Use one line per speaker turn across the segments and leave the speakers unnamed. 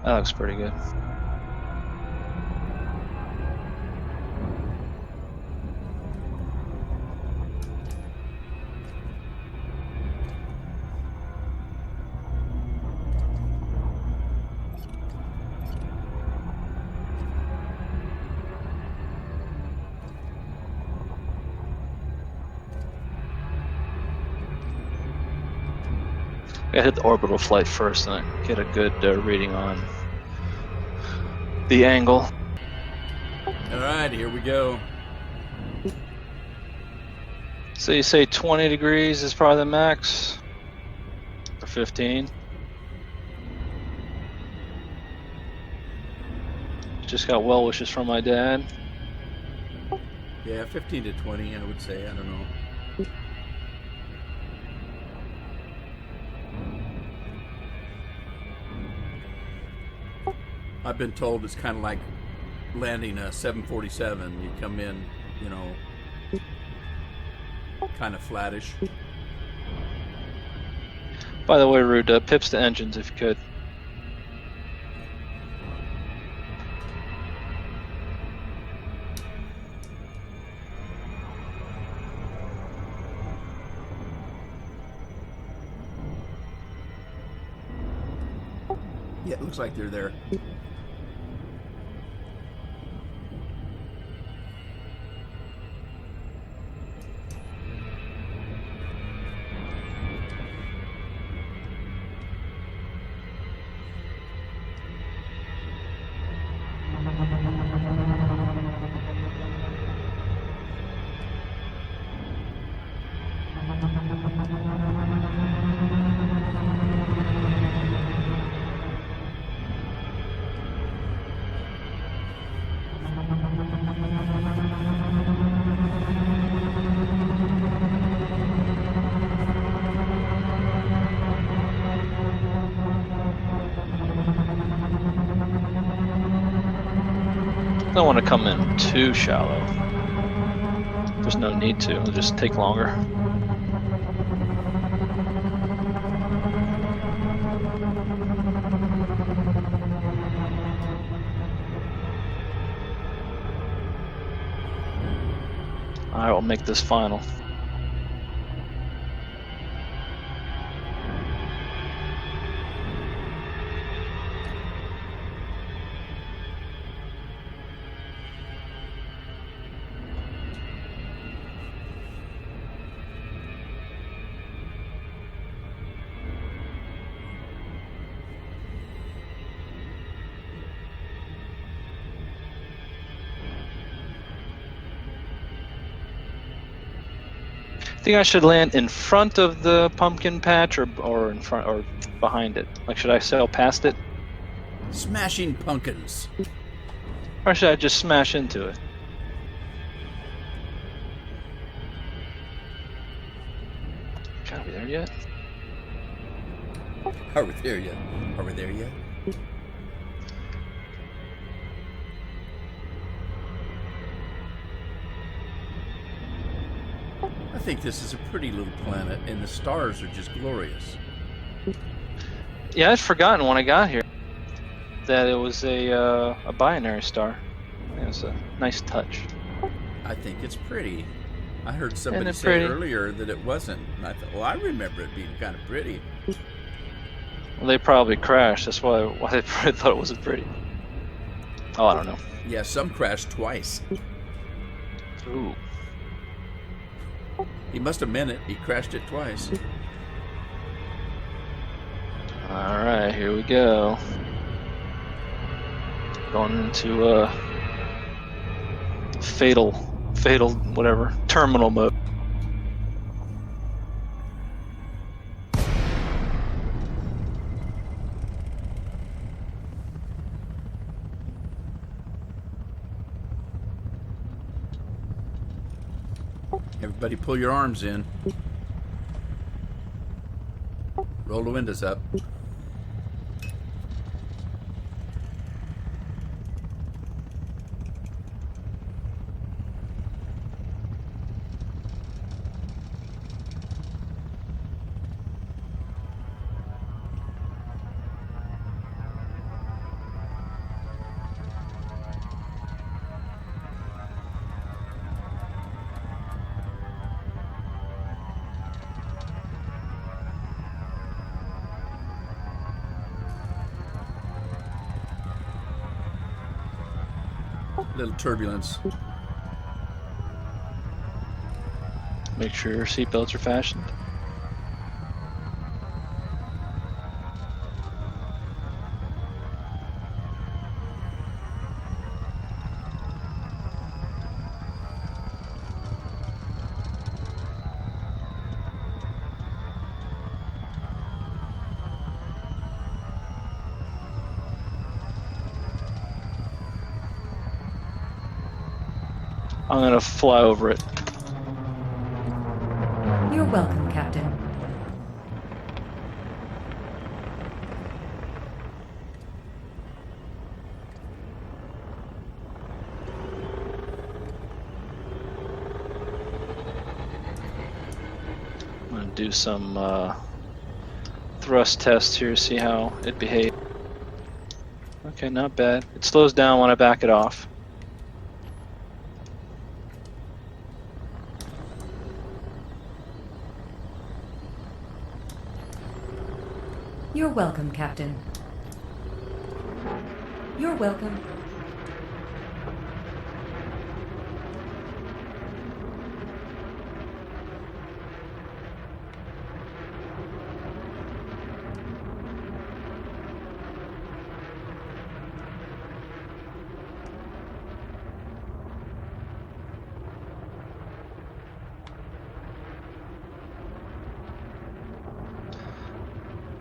That looks pretty good. I hit the orbital flight first and I get a good reading on the angle.
Alright, here we go.
So you say 20 degrees is probably the max? Or 15? Just got well wishes from my dad.
Yeah, 15 to 20, I would say. I don't know. I've been told it's kind of like landing a 747. You come in, you know, kind of flattish.
By the way, Rude, pips to engines if you could.
Yeah, it looks like they're there.
I don't want to come in too shallow. There's no need to. It'll just take longer. I will make this final. I think I should land in front of the pumpkin patch or in front or behind it. Like, should I sail past it?
Smashing pumpkins.
Or should I just smash into it? Are we there yet?
Are we there yet? Are we there yet? I think this is a pretty little planet, and the stars are just glorious.
Yeah, I'd forgotten when I got here that it was a binary star. It was a nice touch.
I think it's pretty. I heard somebody say
pretty?
earlier that it wasn't, and I thought, well, I remember it being kind of pretty.
Well, they probably crashed. That's why they probably thought it wasn't pretty. Oh, I don't know.
Yeah, some crashed twice.
Ooh.
He must have meant it. He crashed it twice.
All right, here we go. Going into fatal, whatever, terminal mode.
Everybody pull your arms in. Roll the windows up. Little turbulence.
Make sure your seatbelts are fastened. I'm gonna fly over it.
You're welcome, Captain.
I'm gonna do some thrust tests here, see how it behaves. Okay, not bad. It slows down when I back it off.
You're welcome, Captain. You're welcome.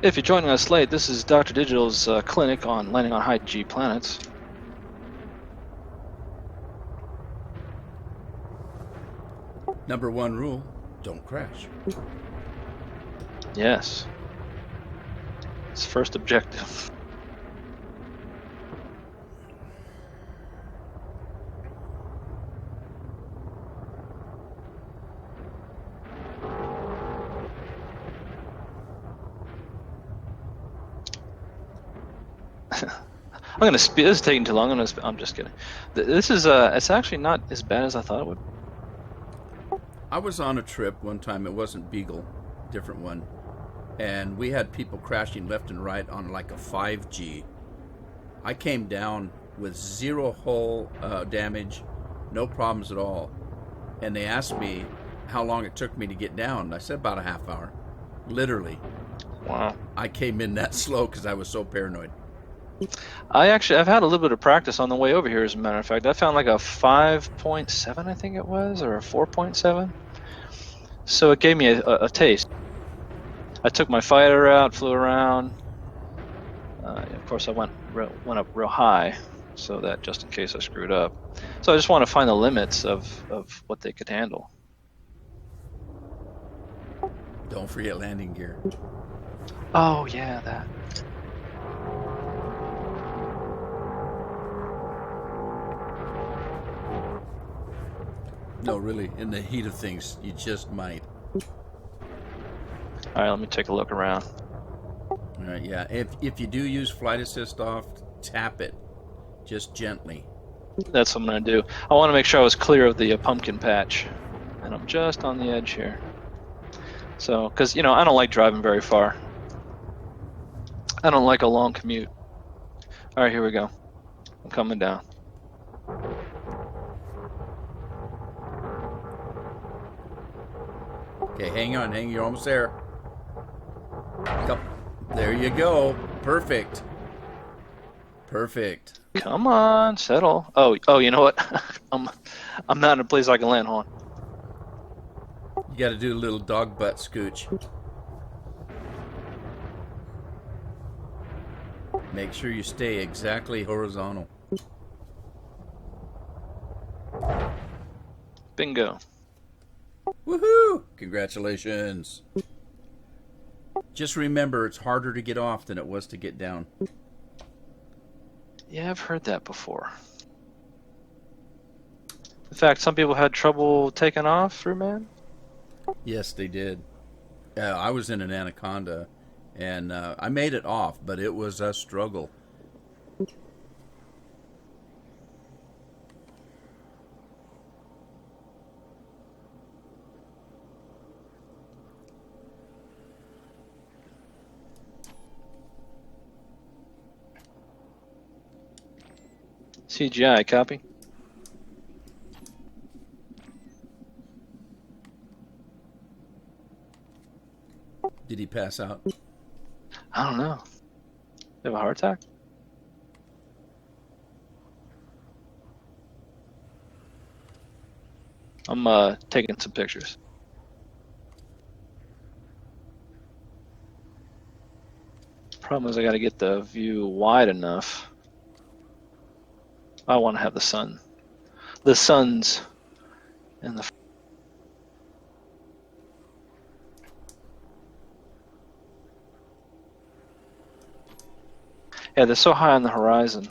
If you're joining us late, this is Dr. Digital's clinic on landing on high G planets.
Number one rule, don't crash.
Yes. It's first objective. I'm gonna speed. This is taking too long. I'm just kidding. This is it's actually not as bad as I thought it would.
I was on a trip one time. It wasn't Beagle, different one, and we had people crashing left and right on like a 5G. I came down with zero hull damage, no problems at all, and they asked me how long it took me to get down. I said about a half hour, literally.
Wow.
I came in that slow because I was so paranoid.
I've had a little bit of practice on the way over here, as a matter of fact. I found like a 5.7, I think it was, or a 4.7. So it gave me a taste. I took my fighter out, flew around. Of course, I went up real high, so that just in case I screwed up. So I just want to find the limits of what they could handle.
Don't forget landing gear.
Oh, yeah, that.
No, really, in the heat of things, you just might.
All right, let me take a look around.
All right, yeah. If you do use flight assist off, tap it, just gently.
That's what I'm going to do. I want to make sure I was clear of the pumpkin patch. And I'm just on the edge here. So, because, I don't like driving very far. I don't like a long commute. All right, here we go. I'm coming down.
Okay, hang on, you're almost there. There you go. Perfect.
Come on, settle. Oh, you know what? I'm not in a place I can land on.
You got to do a little dog butt scooch. Make sure you stay exactly horizontal.
Bingo.
Woohoo! Congratulations. Just remember, it's harder to get off than it was to get down.
Yeah, I've heard that before. In fact, some people had trouble taking off through man.
Yes, they did. I was in an Anaconda, and I made it off, but it was a struggle.
CGI, copy.
he pass out?
I don't know. You have a heart attack? I'm taking some pictures. Problem is I got to get the view wide enough. I want to have the sun. The sun's in the... Yeah, they're so high on the horizon.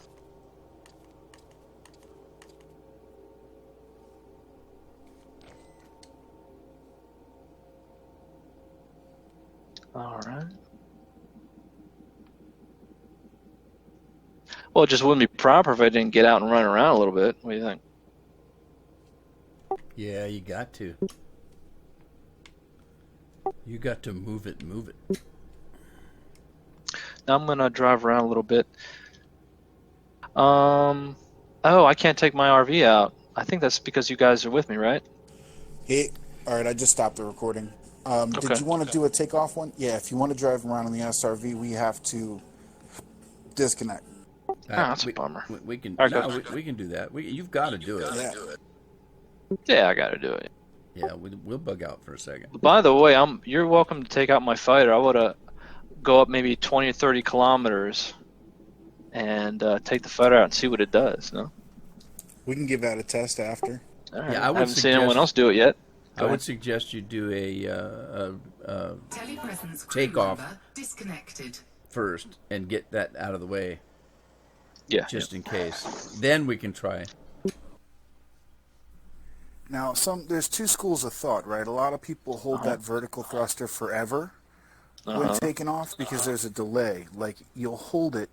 All right. Well, it just wouldn't be proper if I didn't get out and run around a little bit. What do you think?
Yeah, you got to. You got to move it, move it.
Now I'm gonna drive around a little bit. Oh, I can't take my RV out. I think that's because you guys are with me, right?
Hey, all right, I just stopped the recording.
Okay.
Did you want to do a takeoff one? Yeah, if you want to drive around on the SRV, we have to disconnect.
That's a bummer.
We can.
All right,
No, we can do that. You've got to do it.
Yeah.
Yeah, I gotta do it.
Yeah, we'll bug out for a second.
By the way, you're welcome to take out my fighter. I would go up maybe 20 or 30 kilometers and take the fighter out and see what it does. No?
We can give that a test after.
All right.
Yeah,
I haven't seen anyone else do it yet.
I would suggest you do a takeoff
disconnected
first and get that out of the way.
Yeah.
Just in case. Then we can try.
Now, there's two schools of thought, right? A lot of people hold that vertical thruster forever when taking off because there's a delay. Like, you'll hold it,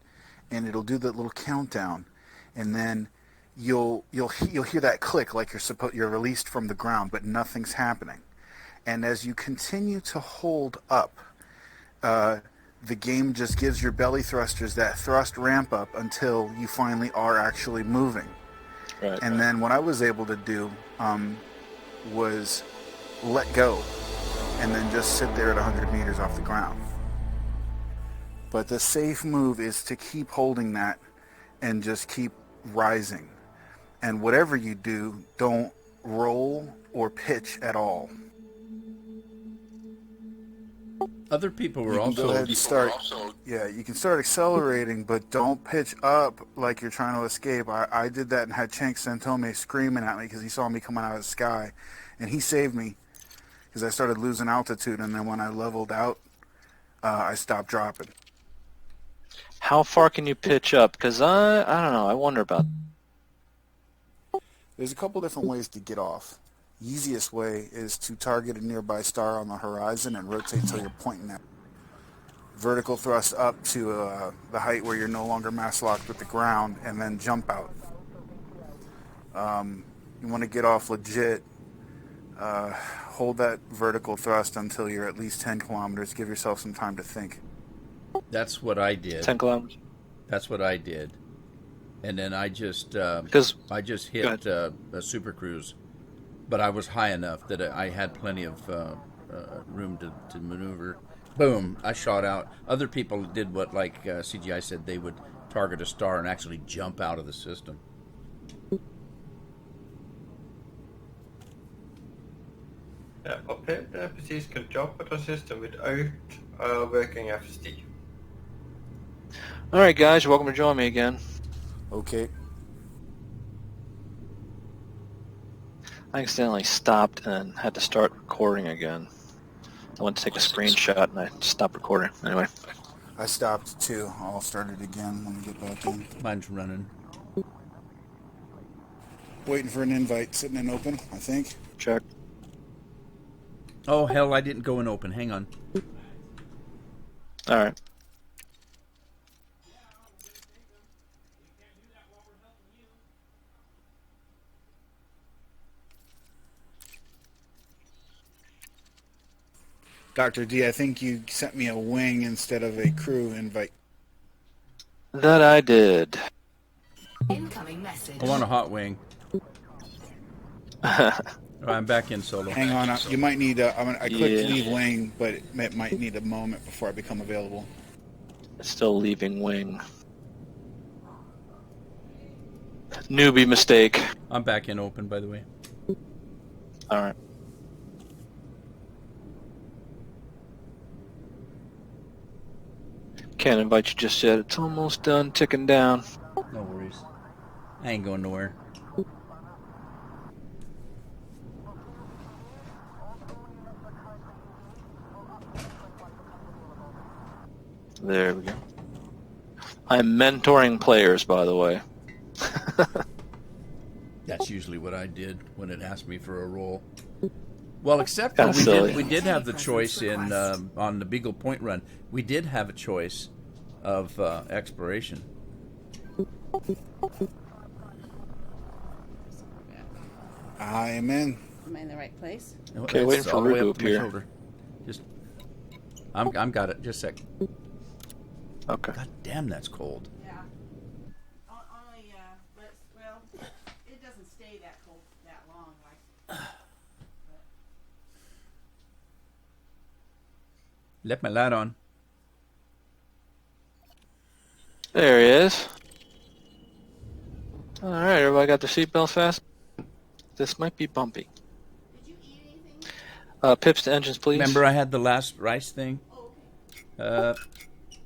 and it'll do that little countdown, and then you'll hear that click like you're released from the ground, but nothing's happening. And as you continue to hold up, the game just gives your belly thrusters that thrust ramp up until you finally are actually moving.
Right.
And then what I was able to do was let go and then just sit there at 100 meters off the ground. But the safe move is to keep holding that and just keep rising. And whatever you do, don't roll or pitch at all.
Other people were
You can
also...
go ahead and start. Yeah, you can start accelerating, but don't pitch up like you're trying to escape. I did that and had Cenk Santome screaming at me because he saw me coming out of the sky, and he saved me because I started losing altitude, and then when I leveled out, I stopped dropping.
How far can you pitch up? Because I don't know. I wonder about...
There's a couple different ways to get off. The easiest way is to target a nearby star on the horizon and rotate till you're pointing at it. Vertical thrust up to the height where you're no longer mass locked with the ground, and then jump out. You want to get off legit. Hold that vertical thrust until you're at least 10 kilometers. Give yourself some time to think.
That's what I did.
10 kilometers?
That's what I did. And then I just hit a super cruise. But I was high enough that I had plenty of room to maneuver. Boom, I shot out. Other people did what, like CGI said, they would target a star and actually jump out of the system.
Ja, Ophead precis kunnat jobba på system without working FSD.
All right, guys, you're welcome to join me again.
Okay.
I accidentally stopped and had to start recording again. I went to take a screenshot and I stopped recording. Anyway.
I stopped too. I'll start it again when we get back in.
Mine's running.
Waiting for an invite, sitting in open, I think.
Check.
Oh, hell, I didn't go in open. Hang on.
All right.
Dr. D, I think you sent me a wing instead of a crew invite.
That I did.
incoming message.
I want a hot wing. I'm back in solo.
Hang on, you might need. I clicked
Yeah.
leave wing, but it might need a moment before I become available.
Still leaving wing. Newbie mistake.
I'm back in open, by the way.
All right. Can't invite you just yet. It's almost done ticking down.
No worries. I ain't going nowhere.
There we go. I'm mentoring players, by the way.
That's usually what I did when it asked me for a role. Well, except
Kinda
for
silly.
we did have the choice in on the Beagle Point run. We did have a choice of exploration.
I am in.
Am I in the right place?
Okay,
It's
waiting for
all the way
Rubu
up to my
here.
shoulder. Just, I'm got it. Just a sec.
Okay.
God damn, that's cold.
Yeah. Only, well, it doesn't stay that cold that long.
Left my light on.
There he is. All right, everybody got their seatbelts fast? This might be bumpy.
Did you eat anything?
Pips to engines, please.
Remember I had the last rice thing?
Oh,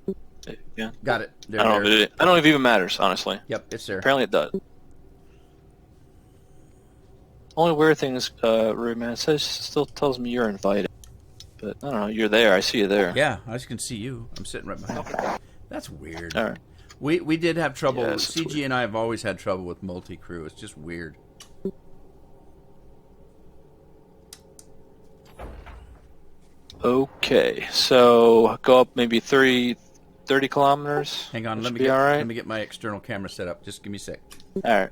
okay.
Yeah.
Got it.
I don't know if it even matters, honestly.
Yep, it's there.
Apparently it does. Only weird thing is, Rude Man, it still tells me you're invited. But I don't know, you're there. I see you there.
Yeah, I can see you. I'm sitting right behind you. That's weird.
All right.
We did have trouble.
Yes, it's
CG
weird.
and I have always had trouble with multi-crew. It's just weird.
Okay, so go up maybe 30 kilometers.
Hang on,
That
let
should
me
be
get
all right.
let me get my external camera set up. Just give me a sec.
All right.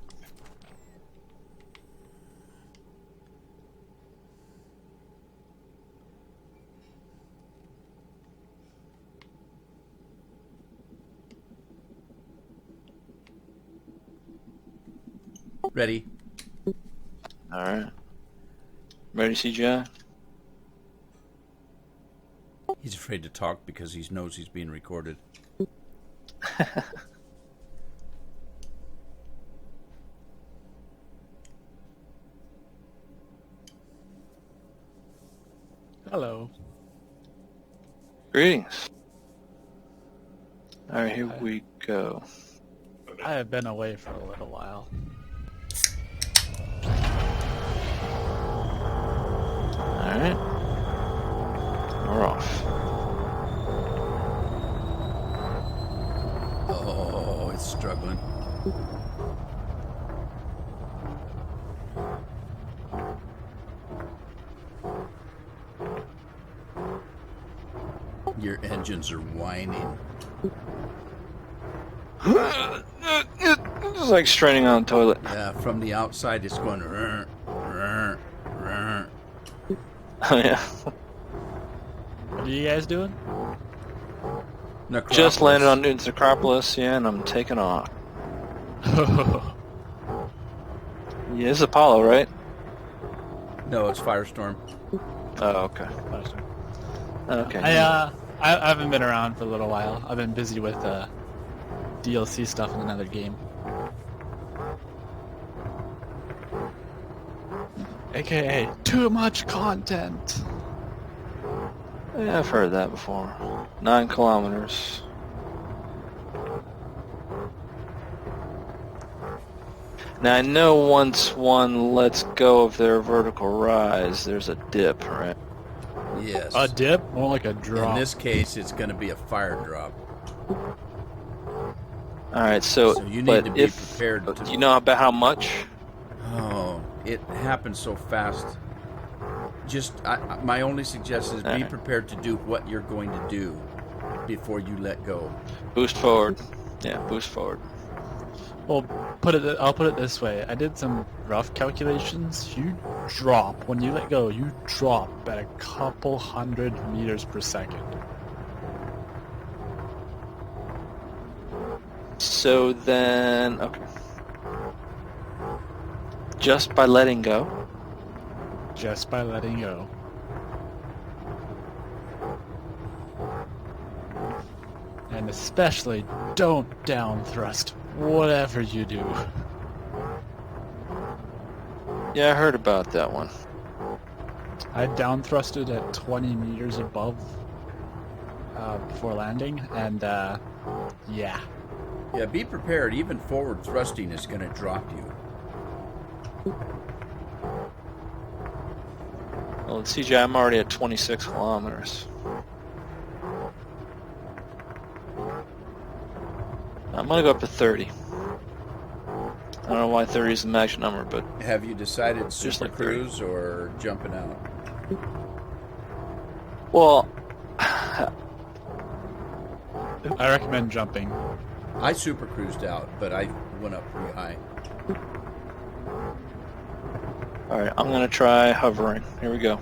Ready?
All right. Ready, CGI?
He's afraid to talk because he knows he's being recorded.
Hello.
Greetings. All right, here we go.
I have been away for a little while.
All right. We're off.
Oh, it's struggling. Your engines are whining.
It's like straining on a toilet.
Yeah, from the outside it's going. "Rrr, rrr, rrr."
Oh, yeah.
What are you guys doing?
Necropolis.
Just landed on Newton's Necropolis, yeah, and I'm taking off. Yeah, this is Apollo, right?
No, it's Firestorm.
Oh, okay. Okay.
I haven't been around for a little while. I've been busy with DLC stuff in another game. AKA too much content.
Yeah, I've heard that before. 9 kilometers. Now I know once one lets go of their vertical rise, there's a dip, right?
Yes.
A dip? More like a drop.
In this case, it's going to be a fire drop.
All right, so,
So you need
but
to be
if
prepared to-
do you know about how much?
Oh, it happens so fast. Just, my only suggestion is be
Alright.
prepared to do what you're going to do before you let go.
Boost forward. Yeah, boost forward.
Well, I'll put it this way. I did some rough calculations. You drop, when you let go, you drop at a couple hundred meters per second.
So then, okay. Just by letting go.
just by letting go. And especially don't down thrust, whatever you do.
Yeah, I heard about that one.
I down thrusted at 20 meters above before landing, and yeah.
Yeah, be prepared. Even forward thrusting is going to drop you.
Well, at CGI, I'm already at 26 kilometers. I'm gonna go up to 30. I don't know why 30 is the magic number, but
Have you decided
Just
super
like 30.
cruise or jumping out?
well,
I recommend jumping.
I super cruised out, but I went up pretty high.
all right. I'm gonna try hovering. Here we go.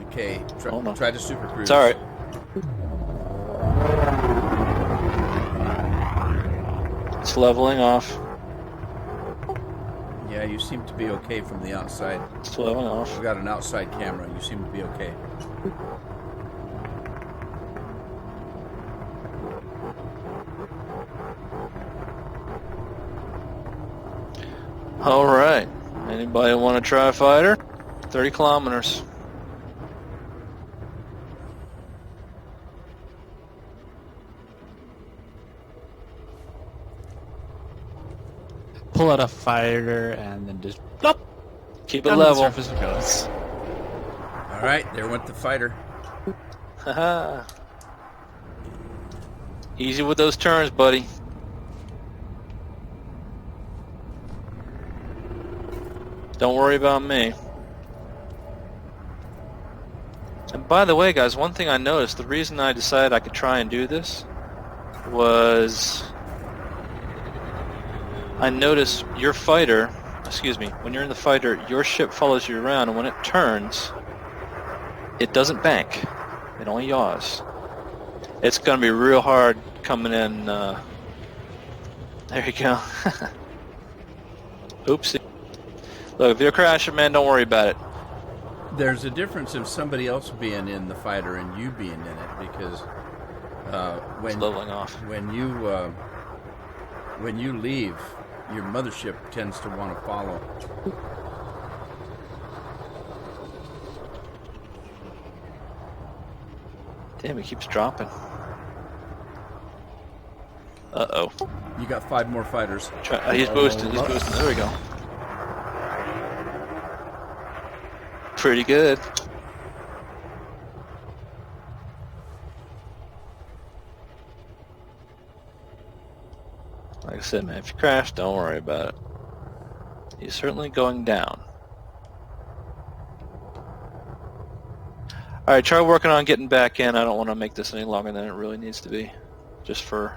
Okay,
Hold on.
try to super cruise.
It's all right. It's leveling off.
Yeah, you seem to be okay from the outside.
It's leveling off.
I've got an outside camera. You seem to be okay.
All right. Anybody want to try a fighter? 30 kilometers.
Pull out a fighter and then just plop
Keep it
down to the
level.
surface it goes.
All right, there went the fighter.
Haha. Easy with those turns, buddy. Don't worry about me. And by the way, guys, one thing I noticed, the reason I decided I could try and do this was I noticed your fighter, when you're in the fighter, your ship follows you around, and when it turns, it doesn't bank. It only yaws. It's going to be real hard coming in. There you go. Oopsie. Look, if you're crashing, man, don't worry about it.
There's a difference of somebody else being in the fighter and you being in it, because
It's leveling off.
when you leave, your mothership tends to want to follow.
Damn, it keeps dropping. Uh-oh.
You got 5 more fighters.
He's boosting. He's boosting. There we go. Pretty good. Like I said, man, if you crash, don't worry about it. He's certainly going down. Alright, try working on getting back in. I don't want to make this any longer than it really needs to be. Just for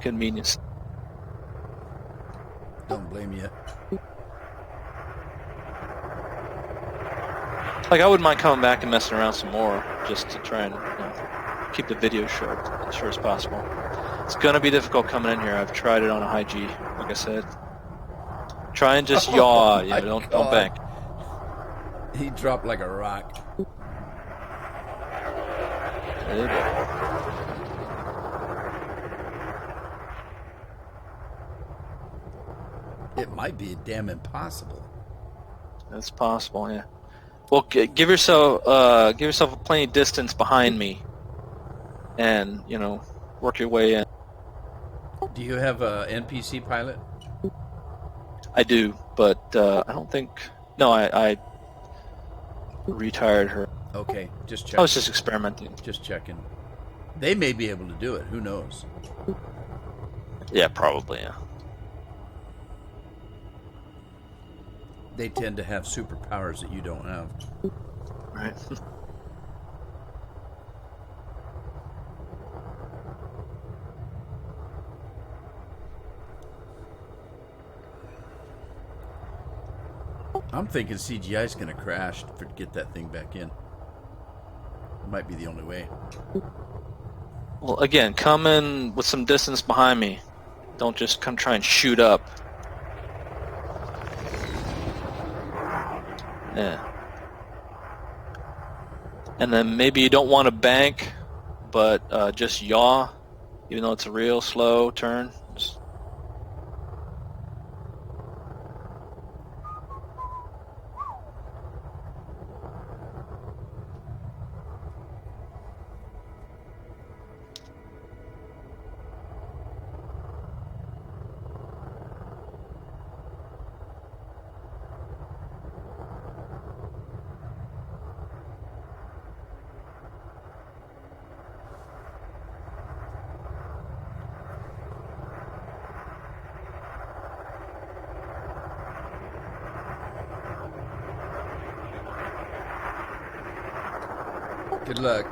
convenience.
Don't blame you.
Like, I wouldn't mind coming back and messing around some more, just to try and keep the video short as possible. It's going to be difficult coming in here. I've tried it on a high G, like I said. Try and just yaw. Yeah, don't bank.
He dropped like a rock. It might be damn impossible.
That's possible, yeah. Well, give yourself a plenty distance behind me, and work your way in.
Do you have a NPC pilot?
I do, but I don't think. No, I retired her.
Okay, just checking.
I was just experimenting.
Just checking. They may be able to do it. Who knows?
Yeah, probably. Yeah.
They tend to have superpowers that you don't have.
Right.
I'm thinking CGI is going to crash to get that thing back in. Might be the only way.
Well, again, come in with some distance behind me. Don't just come try and shoot up. Yeah. And then maybe you don't want to bank, but just yaw, even though it's a real slow turn. Just...
Good luck.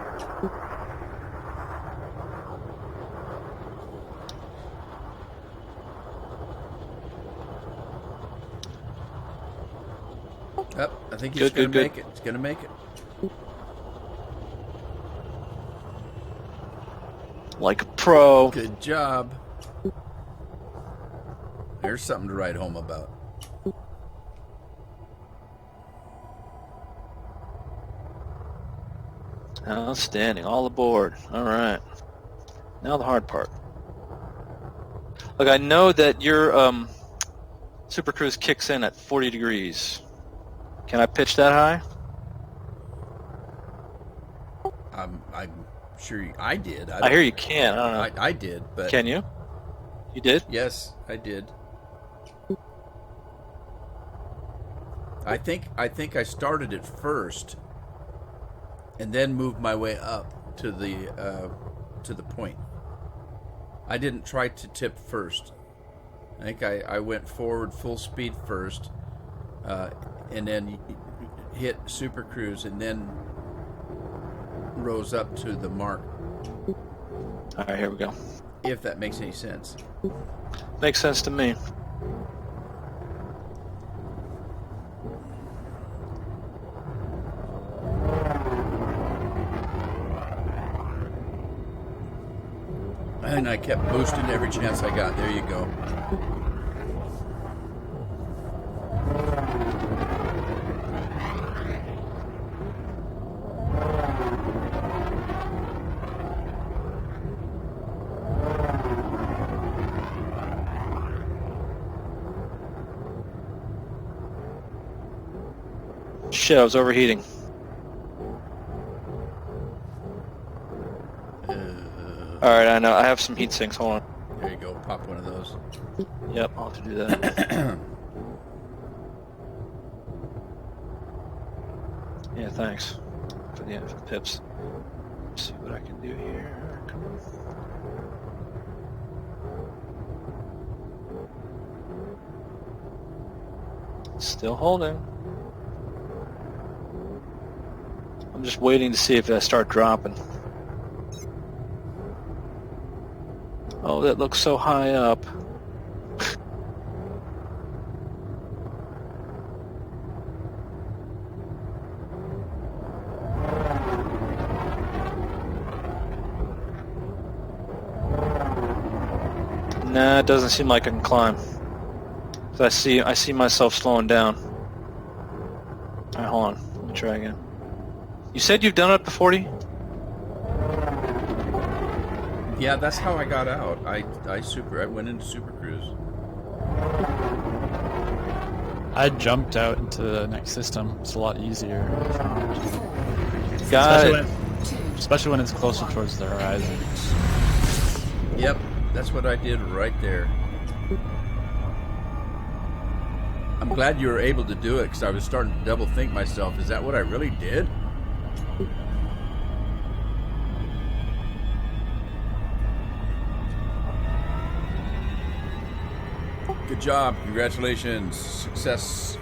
Yep, I think he's going to make it. He's going to make it.
Like a pro.
Good job. There's something to write home about.
Outstanding. All aboard. All right. Now the hard part. Look, I know that your Super Cruise kicks in at 40 degrees. Can I pitch that high?
I'm sure I did.
I hear you can. I don't know.
I did, but...
Can you? You did?
Yes, I did. I think I started it first, and then moved my way up to the point. I didn't try to tip first. I think I went forward full speed first, and then hit Super Cruise, and then rose up to the mark.
All right, here we go.
If that makes any sense.
Makes sense to me.
And I kept boosting every chance I got. There you go.
Shit, I was overheating. Alright, I know. I have some heat sinks. Hold on.
There you go. Pop one of those.
Yep, I'll have to do that. Yeah, thanks for the pips. Let's see what I can do here. Come on. Still holding. I'm just waiting to see if I start dropping. Oh, that looks so high up. Nah, it doesn't seem like I can climb. So I see myself slowing down. Alright, hold on. Let me try again. You said you've done it up to 40?
Yeah, that's how I got out. I went into Super Cruise.
I jumped out into the next system. It's a lot easier.
Got it.
Especially when it's closer towards the horizon.
Yep, that's what I did right there. I'm glad you were able to do it, because I was starting to double think myself, is that what I really did? Good job. Congratulations. Success.